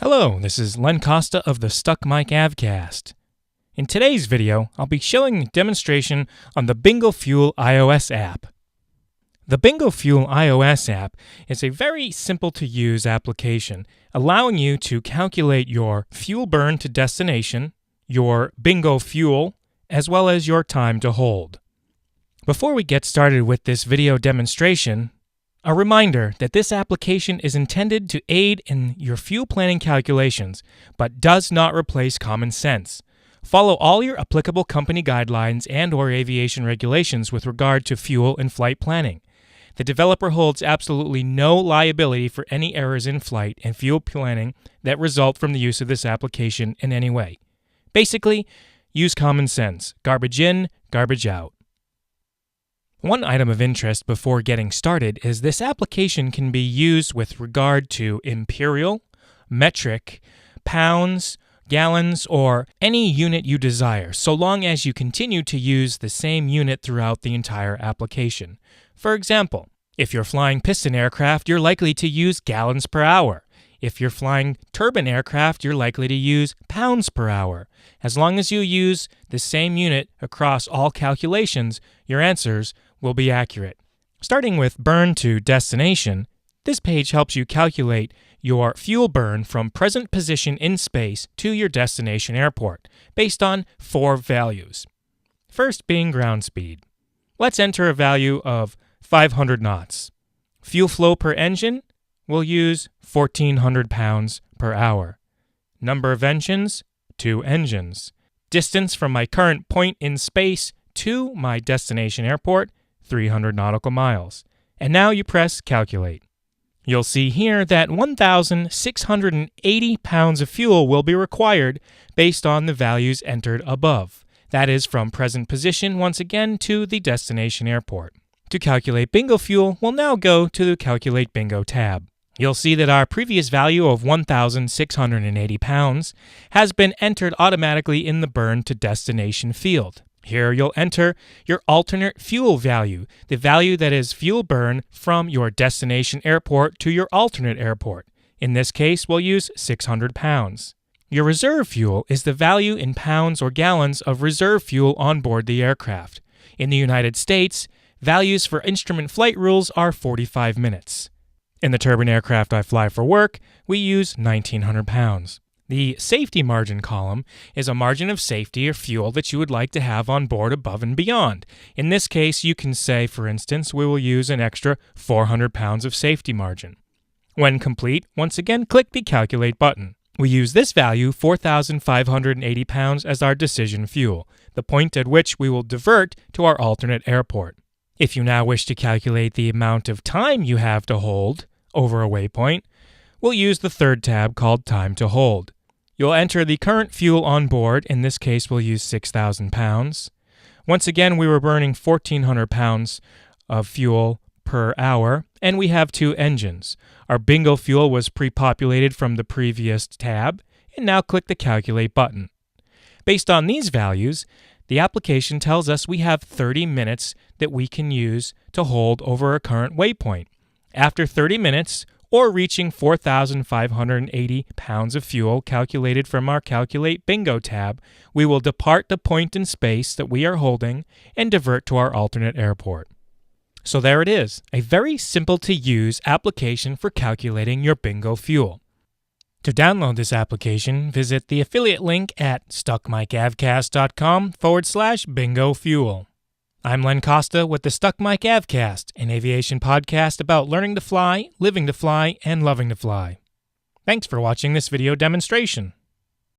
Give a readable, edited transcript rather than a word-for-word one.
Hello, this is Len Costa of the Stuck Mic Avcast. In today's video, I'll be showing a demonstration on the Bingo Fuel iOS app. The Bingo Fuel iOS app is a very simple to use application, allowing you to calculate your fuel burn to destination, your bingo fuel, as well as your time to hold. Before we get started with this video demonstration, a reminder that this application is intended to aid in your fuel planning calculations, but does not replace common sense. Follow all your applicable company guidelines and/or aviation regulations with regard to fuel and flight planning. The developer holds absolutely no liability for any errors in flight and fuel planning that result from the use of this application in any way. Basically, use common sense. Garbage in, garbage out. One item of interest before getting started is this application can be used with regard to imperial, metric, pounds, gallons, or any unit you desire, so long as you continue to use the same unit throughout the entire application. For example, if you're flying piston aircraft, you're likely to use gallons per hour. If you're flying turbine aircraft, you're likely to use pounds per hour. As long as you use the same unit across all calculations, your answers will be accurate. Starting with burn to destination, this page helps you calculate your fuel burn from present position in space to your destination airport, based on 4 values. First being ground speed. Let's enter a value of 500 knots. Fuel flow per engine, we'll use 1,400 pounds per hour. Number of engines, 2 engines. Distance from my current point in space to my destination airport, 300 nautical miles. And now you press calculate. You'll see here that 1,680 pounds of fuel will be required based on the values entered above. That is from present position once again to the destination airport. To calculate bingo fuel, we'll now go to the Calculate Bingo tab. You'll see that our previous value of 1,680 pounds has been entered automatically in the burn to destination field. Here you'll enter your alternate fuel value, the value that is fuel burn from your destination airport to your alternate airport. In this case, we'll use 600 pounds. Your reserve fuel is the value in pounds or gallons of reserve fuel on board the aircraft. In the United States, values for instrument flight rules are 45 minutes. In the turbine aircraft I fly for work, we use 1,900 pounds. The safety margin column is a margin of safety or fuel that you would like to have on board above and beyond. In this case, you can say, for instance, we will use an extra 400 pounds of safety margin. When complete, once again, click the Calculate button. We use this value, 4,580 pounds, as our decision fuel, the point at which we will divert to our alternate airport. If you now wish to calculate the amount of time you have to hold over a waypoint, we'll use the third tab called Time to Hold. You'll enter the current fuel on board. In this case, we'll use 6,000 pounds. Once again, we were burning 1,400 pounds of fuel per hour, and we have 2 engines. Our bingo fuel was pre-populated from the previous tab, and now click the Calculate button. Based on these values, the application tells us we have 30 minutes that we can use to hold over a current waypoint. After 30 minutes, or reaching 4,580 pounds of fuel calculated from our Calculate Bingo tab, we will depart the point in space that we are holding and divert to our alternate airport. So there it is, a very simple to use application for calculating your bingo fuel. To download this application, visit the affiliate link at stuckmicavcast.com/bingo fuel. I'm Len Costa with the Stuck Mic Avcast, an aviation podcast about learning to fly, living to fly, and loving to fly. Thanks for watching this video demonstration.